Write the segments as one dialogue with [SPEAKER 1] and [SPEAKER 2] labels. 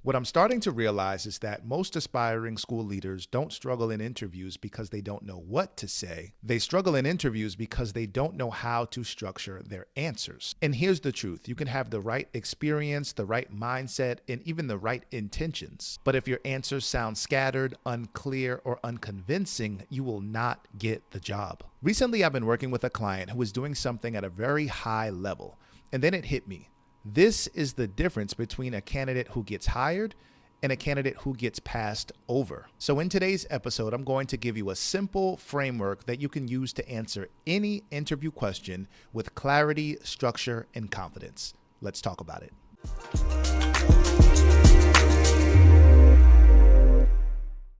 [SPEAKER 1] What I'm starting to realize is that most aspiring school leaders don't struggle in interviews because they don't know what to say. They struggle in interviews because they don't know how to structure their answers. And here's the truth. You can have the right experience, the right mindset, and even the right intentions. But if your answers sound scattered, unclear, or unconvincing, you will not get the job. Recently, I've been working with a client who was doing something at a very high level, and then it hit me. This is the difference between a candidate who gets hired and a candidate who gets passed over. So in today's episode, I'm going to give you a simple framework that you can use to answer any interview question with clarity, structure, and confidence. Let's talk about it.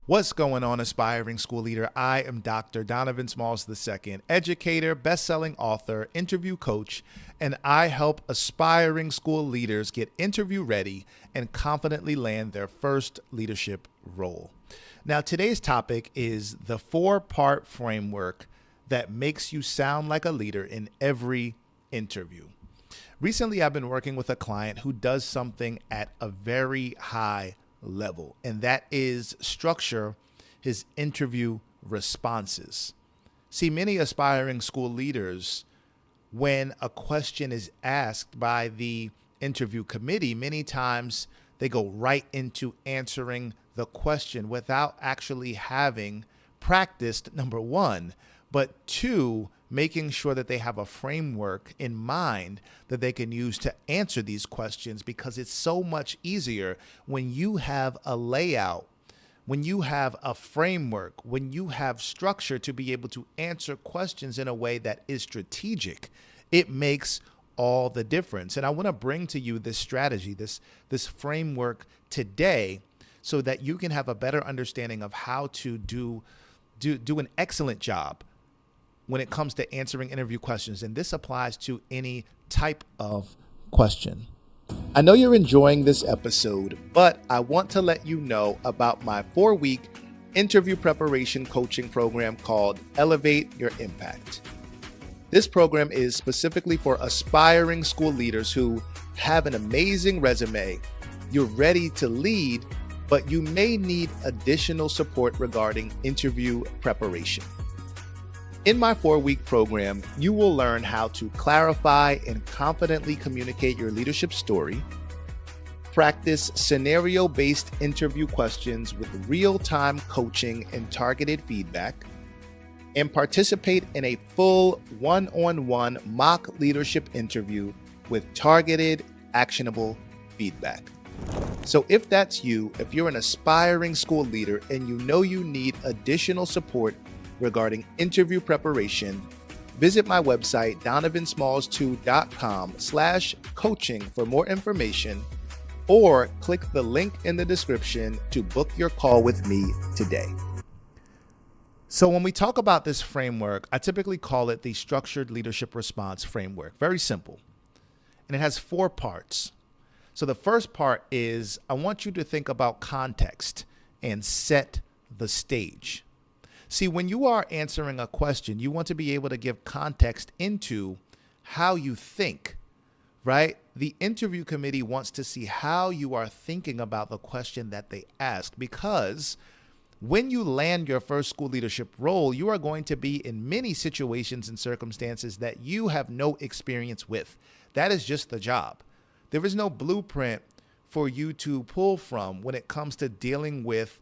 [SPEAKER 1] What's going on, aspiring school leader? I am Dr. Donovan Smalls II, educator, best-selling author, interview coach, and I help aspiring school leaders get interview ready and confidently land their first leadership role. Now, today's topic is the 4-part framework that makes you sound like a leader in every interview. Recently, I've been working with a client who does something at a very high level, and that is structure his interview responses. See, many aspiring school leaders, when a question is asked by the interview committee, many times they go right into answering the question without actually having practiced, number one, but two, making sure that they have a framework in mind that they can use to answer these questions, because it's so much easier when you have a layout, when you have a framework, when you have structure to be able to answer questions in a way that is strategic. It makes all the difference. And I want to bring to you this strategy, this framework today, so that you can have a better understanding of how to do an excellent job when it comes to answering interview questions. And this applies to any type of question. I know you're enjoying this episode, but I want to let you know about my 4-week interview preparation coaching program called Elevate Your Impact. This program is specifically for aspiring school leaders who have an amazing resume. You're ready to lead, but you may need additional support regarding interview preparation. In my 4-week program, you will learn how to clarify and confidently communicate your leadership story, practice scenario-based interview questions with real-time coaching and targeted feedback, and participate in a full one-on-one mock leadership interview with targeted, actionable feedback. So if that's you, if you're an aspiring school leader and you know you need additional support regarding interview preparation, visit my website, donovansmalls2.com/coaching for more information, or click the link in the description to book your call with me today. So when we talk about this framework, I typically call it the structured leadership response framework. Very simple. And it has 4 parts. So the first part is I want you to think about context and set the stage. See, when you are answering a question, you want to be able to give context into how you think, right? The interview committee wants to see how you are thinking about the question that they asked, because when you land your first school leadership role, you are going to be in many situations and circumstances that you have no experience with. That is just the job. There is no blueprint for you to pull from when it comes to dealing with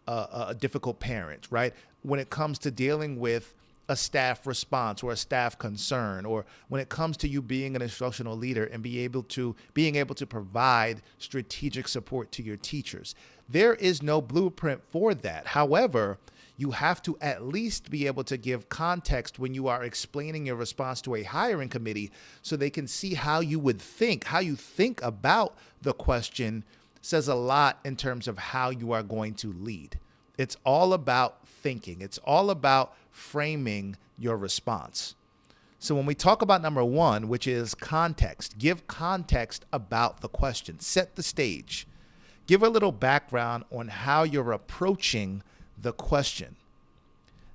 [SPEAKER 1] a difficult parent, right? When it comes to dealing with a staff response or a staff concern, or when it comes to you being an instructional leader and being able to provide strategic support to your teachers. There is no blueprint for that. However, you have to at least be able to give context when you are explaining your response to a hiring committee, so they can see how you would think. How you think about the question says a lot in terms of how you are going to lead. It's all about thinking. It's all about framing your response. So when we talk about number 1, which is context, give context about the question. Set the stage. Give a little background on how you're approaching the question.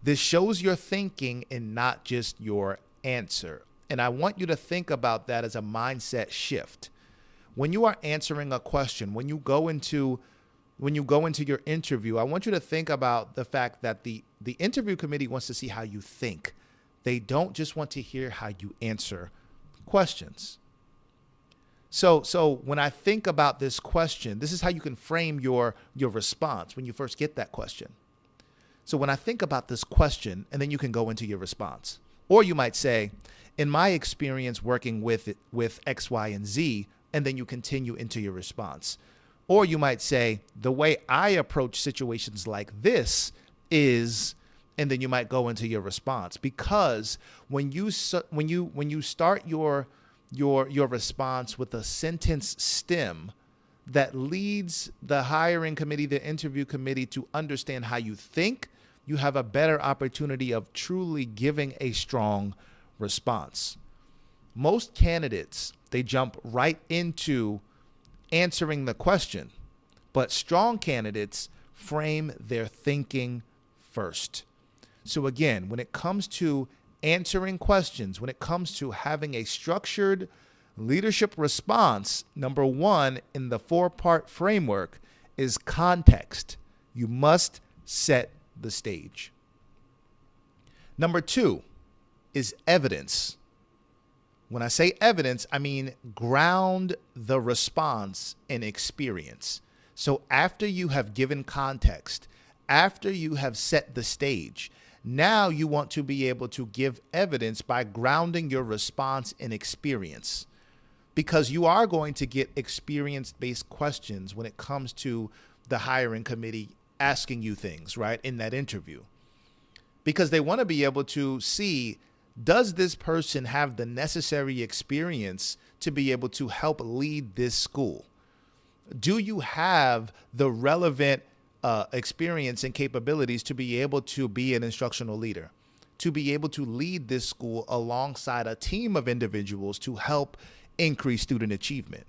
[SPEAKER 1] This shows your thinking and not just your answer. And I want you to think about that as a mindset shift. when you are answering a question, when you go into your interview, I want you to think about the fact that the interview committee wants to see how you think. They don't just want to hear how you answer questions. So when I think about this question, this is how you can frame your response when you first get that question. So when I think about this question, and then you can go into your response. Or you might say, in my experience working with X, Y, and Z, and then you continue into your response. Or you might say, the way I approach situations like this is, and then you might go into your response. Because when you start your response with a sentence stem that leads the hiring committee, the interview committee to understand how you think, you have a better opportunity of truly giving a strong response. Most candidates, they jump right into answering the question, but strong candidates frame their thinking first. So again, when it comes to answering questions, when it comes to having a structured leadership response, number one in the 4-part framework is context. You must set the stage. Number 2 is evidence. When I say evidence, I mean ground the response in experience. So after you have given context, after you have set the stage, now you want to be able to give evidence by grounding your response in experience, because you are going to get experience-based questions when it comes to the hiring committee asking you things, right, in that interview, because they want to be able to see, does this person have the necessary experience to be able to help lead this school? Do you have the relevant experience and capabilities to be able to be an instructional leader, to be able to lead this school alongside a team of individuals to help increase student achievement?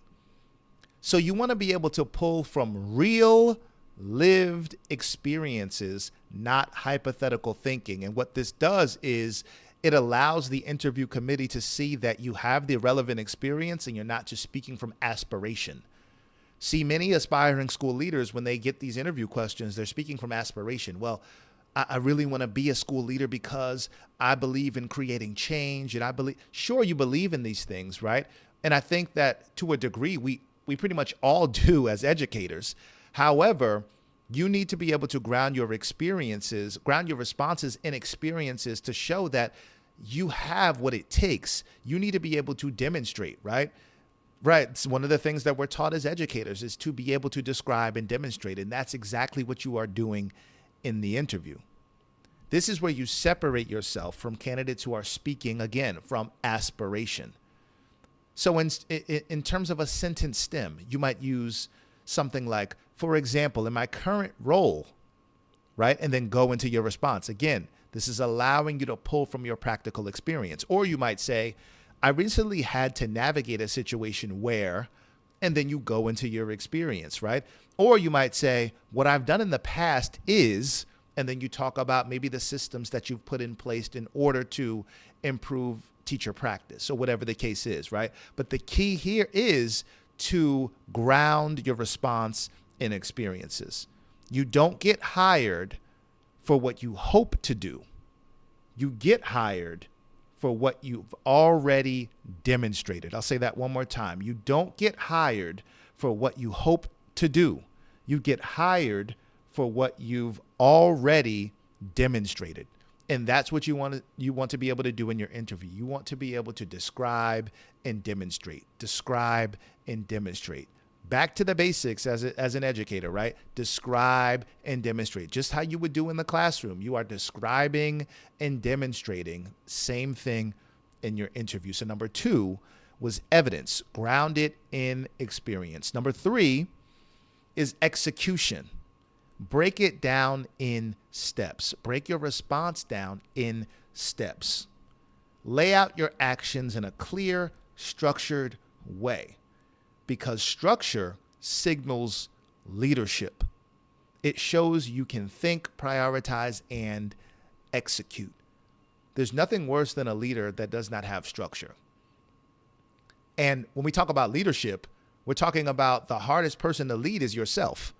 [SPEAKER 1] So you want to be able to pull from real lived experiences, not hypothetical thinking. And what this does is it allows the interview committee to see that you have the relevant experience and you're not just speaking from aspiration. See, many aspiring school leaders, when they get these interview questions, they're speaking from aspiration. Well, I really want to be a school leader because I believe in creating change. And sure, you believe in these things, right? And I think that to a degree, we pretty much all do as educators. However, you need to be able to ground your experiences, ground your responses in experiences to show that you have what it takes. You need to be able to demonstrate, right? Right. It's one of the things that we're taught as educators is to be able to describe and demonstrate. And that's exactly what you are doing in the interview. This is where you separate yourself from candidates who are speaking, again, from aspiration. So in terms of a sentence stem, you might use something like, for example, in my current role, right? And then go into your response. Again, this is allowing you to pull from your practical experience. Or you might say, I recently had to navigate a situation where, and then you go into your experience, right? Or you might say, what I've done in the past is, and then you talk about maybe the systems that you've put in place in order to improve teacher practice, or whatever the case is, right? But the key here is to ground your response in experiences. You don't get hired for what you hope to do. You get hired for what you've already demonstrated. I'll say that one more time. You don't get hired for what you hope to do. You get hired for what you've already demonstrated. And that's what you want to be able to do in your interview. You want to be able to describe and demonstrate. Describe and demonstrate. Back to the basics as an educator, right? Describe and demonstrate. Just how you would do in the classroom. You are describing and demonstrating. Same thing in your interview. So number 2 was evidence, grounded in experience. Number 3 is execution. Break it down in steps. Break your response down in steps. Lay out your actions in a clear, structured way, because structure signals leadership. It shows you can think, prioritize, and execute. There's nothing worse than a leader that does not have structure. And when we talk about leadership, We're talking about the hardest person to lead is yourself.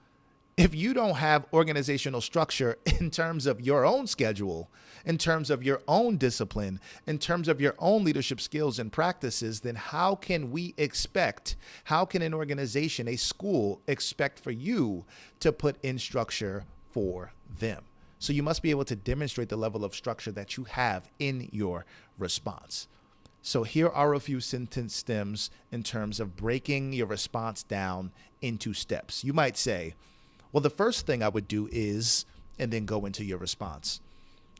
[SPEAKER 1] If you don't have organizational structure in terms of your own schedule, in terms of your own discipline, in terms of your own leadership skills and practices, then how can an organization, a school, expect for you to put in structure for them? So you must be able to demonstrate the level of structure that you have in your response. So here are a few sentence stems in terms of breaking your response down into steps. You might say, well, the first thing I would do is, and then go into your response.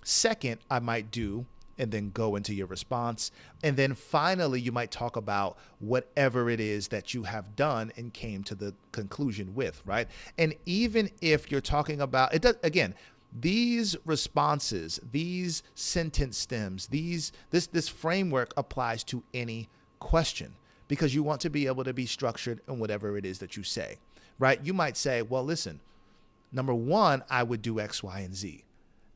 [SPEAKER 1] Second, I might do, and then go into your response. And then finally, you might talk about whatever it is that you have done and came to the conclusion with, right? And even if you're talking about, it does, again, these responses, these sentence stems, this framework applies to any question, because you want to be able to be structured in whatever it is that you say, right? You might say, well, listen, number one, I would do X, Y, and Z.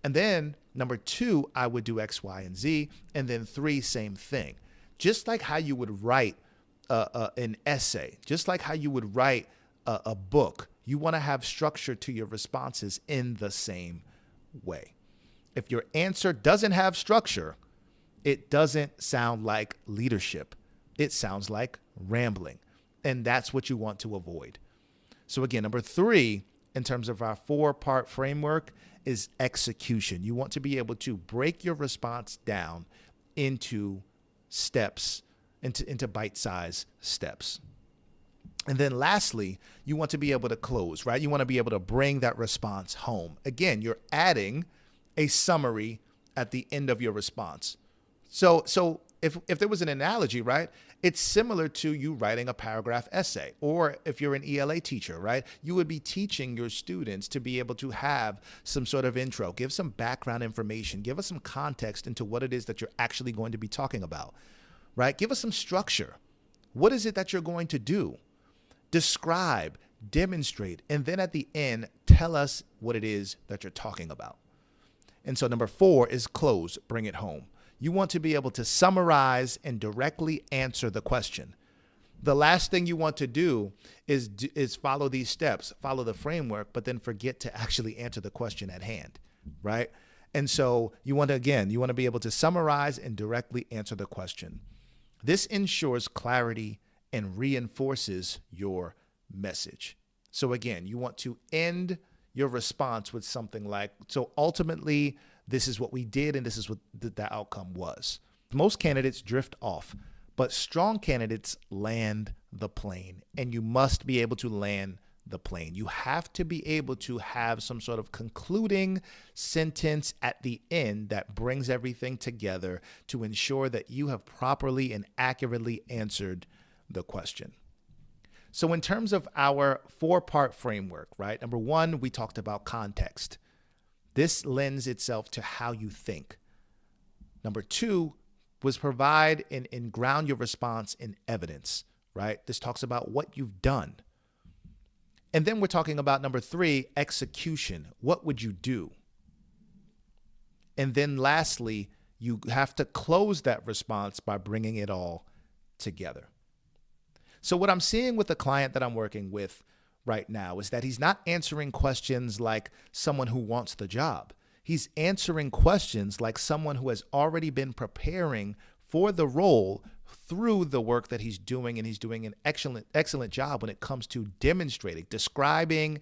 [SPEAKER 1] And then number two, I would do X, Y, and Z. And then three, same thing. Just like how you would write an essay, just like how you would write a book, you want to have structure to your responses in the same way. If your answer doesn't have structure, it doesn't sound like leadership. It sounds like rambling. And that's what you want to avoid. So again, number three, in terms of our 4-part framework, is execution. You want to be able to break your response down into steps, into bite-sized steps. And then lastly, you want to be able to close, right? You want to be able to bring that response home. Again, you're adding a summary at the end of your response. So if there was an analogy, right, it's similar to you writing a paragraph essay. Or if you're an ELA teacher, right, you would be teaching your students to be able to have some sort of intro, give some background information, give us some context into what it is that you're actually going to be talking about, right? Give us some structure. What is it that you're going to do? Describe, demonstrate, and then at the end, tell us what it is that you're talking about. And so number 4 is close, bring it home. You want to be able to summarize and directly answer the question. The last thing you want to do is follow these steps, follow the framework, but then forget to actually answer the question at hand, right? And so you want to be able to summarize and directly answer the question. This ensures clarity and reinforces your message. So again, you want to end your response with something like, so ultimately, this is what we did and this is what the outcome was. Most candidates drift off, but strong candidates land the plane, and you must be able to land the plane. You have to be able to have some sort of concluding sentence at the end that brings everything together to ensure that you have properly and accurately answered the question. So in terms of our 4-part framework, right? Number 1, we talked about context. This lends itself to how you think. Number 2 was provide and ground your response in evidence, right? This talks about what you've done. And then we're talking about number 3, execution. What would you do? And then lastly, you have to close that response by bringing it all together. So what I'm seeing with the client that I'm working with right now is that he's not answering questions like someone who wants the job. He's answering questions like someone who has already been preparing for the role through the work that he's doing, and he's doing an excellent job when it comes to describing,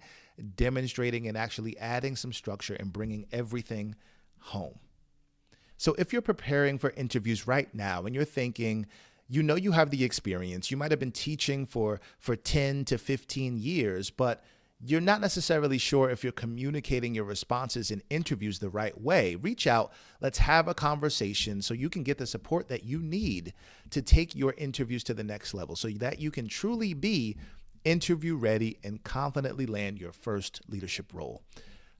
[SPEAKER 1] demonstrating, and actually adding some structure and bringing everything home. So if you're preparing for interviews right now and you're thinking, you know you have the experience, you might have been teaching for 10 to 15 years, but you're not necessarily sure if you're communicating your responses in interviews the right way, reach out. Let's have a conversation so you can get the support that you need to take your interviews to the next level so that you can truly be interview ready and confidently land your first leadership role.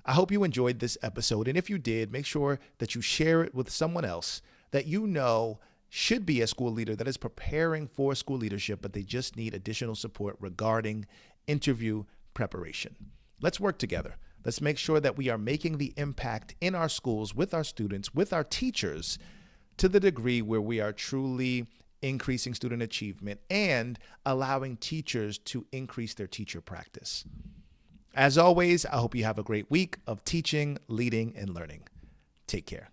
[SPEAKER 1] I hope you enjoyed this episode. And if you did, make sure that you share it with someone else that you know should be a school leader that is preparing for school leadership, but they just need additional support regarding interview preparation. Let's work together. Let's make sure that we are making the impact in our schools, with our students, with our teachers, to the degree where we are truly increasing student achievement, and allowing teachers to increase their teacher practice. As always, I hope you have a great week of teaching, leading, and learning. Take care.